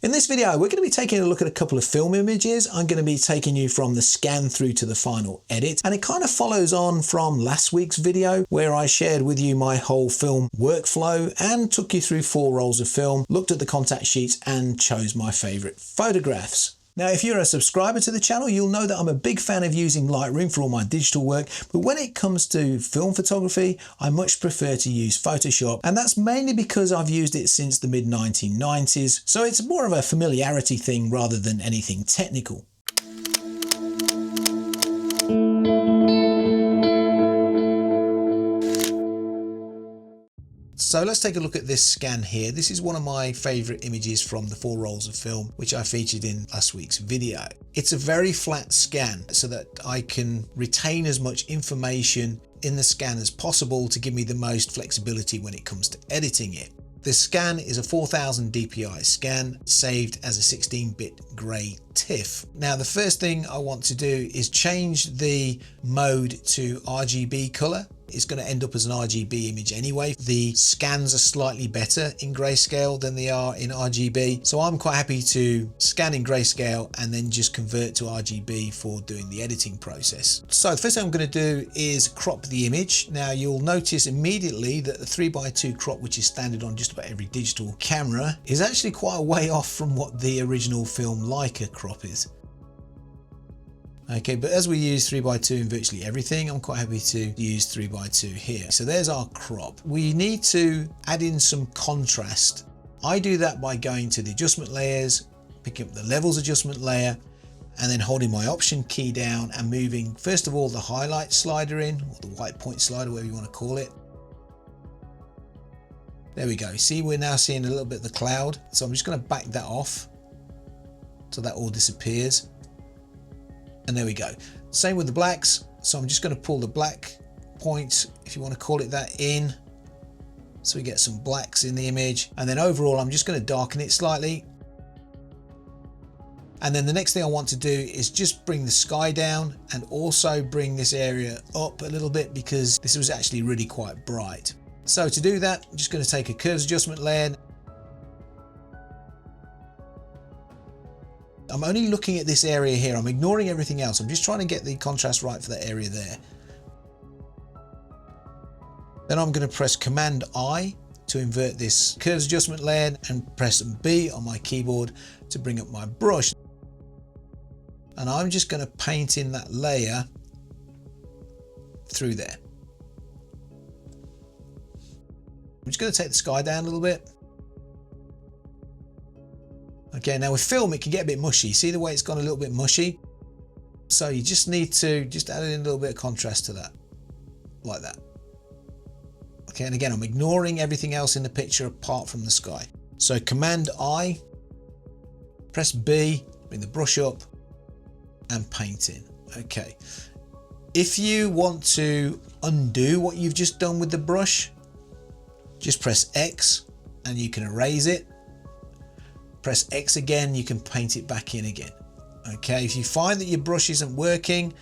In this video, we're going to be taking a look at a couple of film images. I'm going to be taking you from the scan through to the final edit. And it kind of follows on from last week's video where I shared with you my whole film workflow and took you through 4 rolls of film, looked at the contact sheets and chose my favorite photographs. Now, if you're a subscriber to the channel, you'll know that I'm a big fan of using Lightroom for all my digital work, but when it comes to film photography, I much prefer to use Photoshop, and that's mainly because I've used it since the mid-1990s, so it's more of a familiarity thing rather than anything technical. So let's take a look at this scan here. This is one of my favorite images from the 4 rolls of film, which I featured in last week's video. It's a very flat scan so that I can retain as much information in the scan as possible to give me the most flexibility when it comes to editing it. The scan is a 4000 DPI scan saved as a 16-bit grey TIFF. Now, the first thing I want to do is change the mode to RGB color. It's going to end up as an RGB image anyway. The scans are slightly better in grayscale than they are in RGB. So I'm quite happy to scan in grayscale and then just convert to RGB for doing the editing process. So the first thing I'm going to do is crop the image. Now you'll notice immediately that the 3:2 crop, which is standard on just about every digital camera, is actually quite a way off from what the original film Leica crop is. Okay, but as we use 3:2 in virtually everything, I'm quite happy to use 3:2 here. So there's our crop. We need to add in some contrast. I do that by going to the adjustment layers, picking up the levels adjustment layer, and then holding my option key down and moving, first of all, the highlight slider in, or the white point slider, whatever you want to call it. There we go. See, we're now seeing a little bit of the cloud. So I'm just going to back that off so that all disappears. And there we go. Same with the blacks. So I'm just going to pull the black point, if you want to call it that, in. So we get some blacks in the image. And then overall, I'm just going to darken it slightly. And then the next thing I want to do is just bring the sky down and also bring this area up a little bit because this was actually really quite bright. So to do that, I'm just going to take a curves adjustment layer. I'm only looking at this area here. I'm ignoring everything else. I'm just trying to get the contrast right for that area there. Then I'm going to press Command I to invert this curves adjustment layer and press B on my keyboard to bring up my brush. And I'm just going to paint in that layer through there. I'm just going to take the sky down a little bit. Okay, now with film, it can get a bit mushy. See the way it's gone a little bit mushy? So you just need to just add in a little bit of contrast to that, like that. Okay, and again, I'm ignoring everything else in the picture apart from the sky. So Command I, press B, bring the brush up and paint in. Okay. If you want to undo what you've just done with the brush, just press X and you can erase it. Press X again, you can paint it back in again. Okay, if you find that your brush isn't working,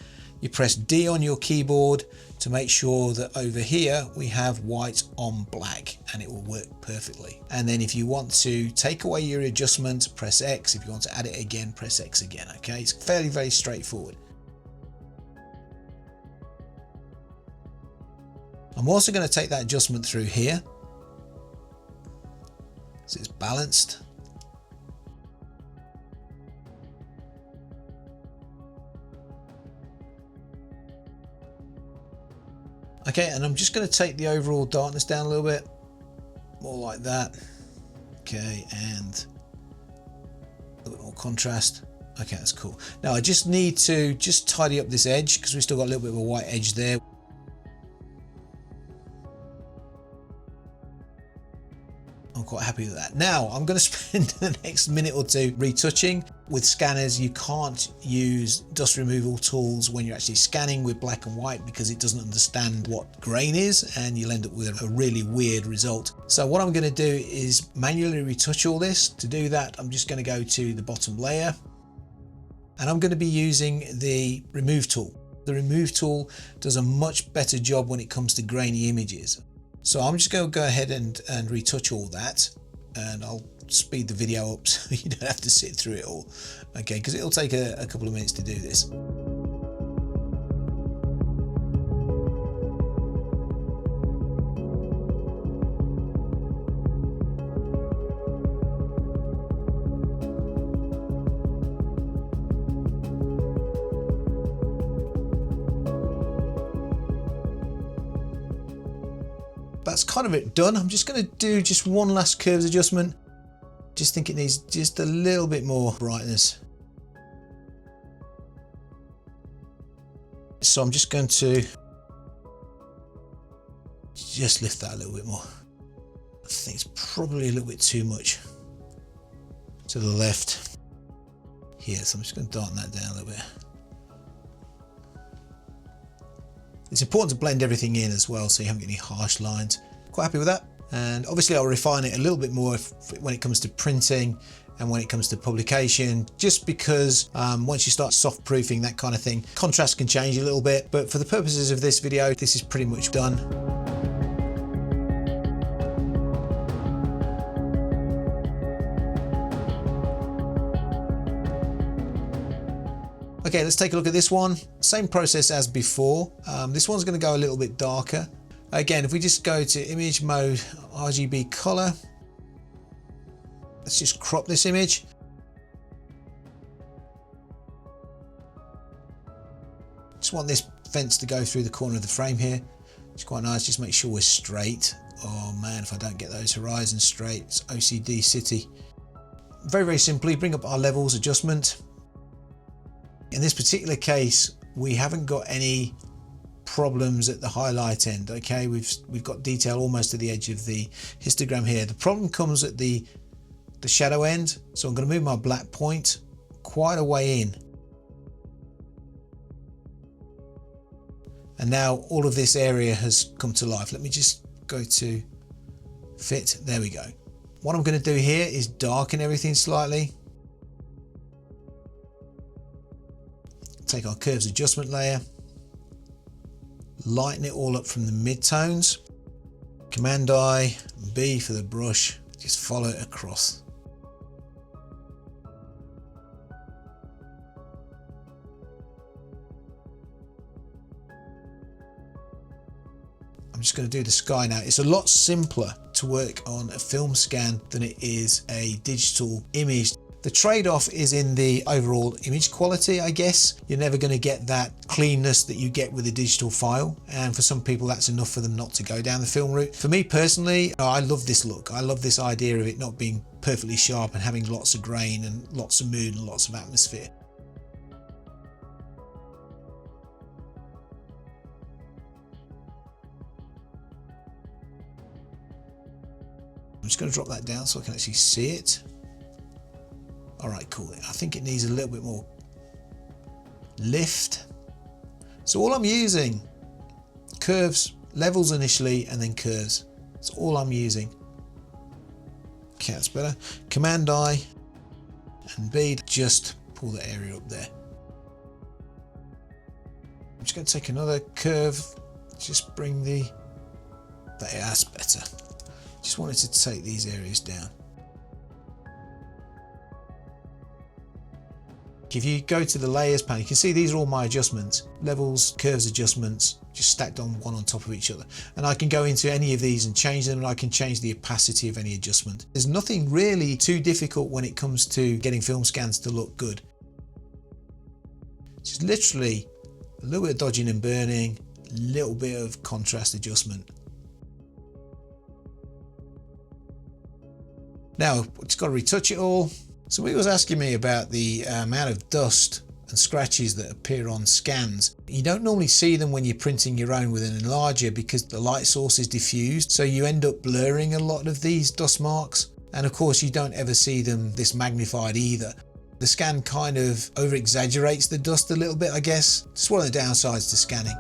you press D on your keyboard to make sure that over here we have white on black and it will work perfectly. And then if you want to take away your adjustment, press X. If you want to add it again, press X again. Okay, it's fairly, very straightforward. I'm also going to take that adjustment through here so it's balanced. Okay, and I'm just going to take the overall darkness down a little bit, more like that. Okay, and a little bit more contrast. Okay, that's cool. Now I just need to just tidy up this edge because we've still got a little bit of a white edge there. I'm quite happy with that. Now I'm going to spend the next minute or two retouching. With scanners, you can't use dust removal tools when you're actually scanning with black and white because it doesn't understand what grain is and you'll end up with a really weird result. So what I'm going to do is manually retouch all this. To do that, I'm just going to go to the bottom layer and I'm going to be using the remove tool. The remove tool does a much better job when it comes to grainy images. So I'm just going to go ahead and retouch all that. and I'll speed the video up so you don't have to sit through it all, okay, because it'll take a couple of minutes to do this. That's kind of it done. I'm just going to do just one last curves adjustment. Just think it needs just a little bit more brightness. So I'm just going to just lift that a little bit more. I think it's probably a little bit too much to the left here. So I'm just going to darken that down a little bit. It's important to blend everything in as well so you haven't got any harsh lines. Quite happy with that. And obviously I'll refine it a little bit more when it comes to printing and when it comes to publication, just because once you start soft proofing, that kind of thing, contrast can change a little bit. But for the purposes of this video, this is pretty much done. Okay, let's take a look at this one. Same process as before. This one's going to go a little bit darker. Again, if we just go to image mode, RGB color, let's just crop this image. Just want this fence to go through the corner of the frame here. It's quite nice. Just make sure we're straight. Oh man, if I don't get those horizons straight, it's OCD city. Very, very simply, bring up our levels adjustment. In this particular case, we haven't got any problems at the highlight end. Okay, we've got detail almost to the edge of the histogram here. The problem comes at the shadow end, so I'm going to move my black point quite a way in, and now all of this area has come to life. Let me just go to fit. There we go. What I'm going to do here is darken everything slightly. Take our curves adjustment layer, lighten it all up from the mid-tones, Command I, B for the brush, just follow it across. I'm just going to do the sky now. It's a lot simpler to work on a film scan than it is a digital image. The trade-off is in the overall image quality, I guess. You're never going to get that cleanness that you get with a digital file, and for some people that's enough for them not to go down the film route. For me personally, I love this look. I love this idea of it not being perfectly sharp and having lots of grain and lots of mood and lots of atmosphere. I'm just going to drop that down so I can actually see it. All right, cool. I think it needs a little bit more lift. So all I'm using, curves, levels initially, and then curves. That's all I'm using. Okay, that's better. Command I and B, just pull the area up there. I'm just going to take another curve, just bring that's better. Just wanted to take these areas down. If you go to the layers panel, you can see these are all my adjustments, levels, curves adjustments, just stacked on one on top of each other. And I can go into any of these and change them, and I can change the opacity of any adjustment. There's nothing really too difficult when it comes to getting film scans to look good. It's just literally a little bit of dodging and burning, a little bit of contrast adjustment. Now, just got to retouch it all. So he was asking me about the amount of dust and scratches that appear on scans. You don't normally see them when you're printing your own with an enlarger because the light source is diffused, so you end up blurring a lot of these dust marks, and of course you don't ever see them this magnified either. The scan kind of over exaggerates the dust a little bit, I guess. It's one of the downsides to scanning.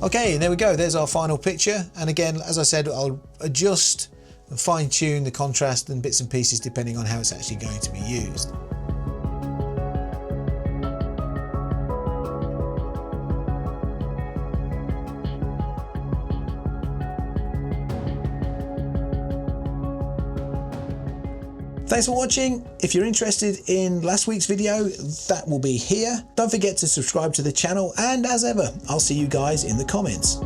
Okay, there we go. There's our final picture. And again, as I said, I'll adjust and fine tune the contrast and bits and pieces depending on how it's actually going to be used. Thanks for watching. If you're interested in last week's video, that will be here. Don't forget to subscribe to the channel, and as ever, I'll see you guys in the comments.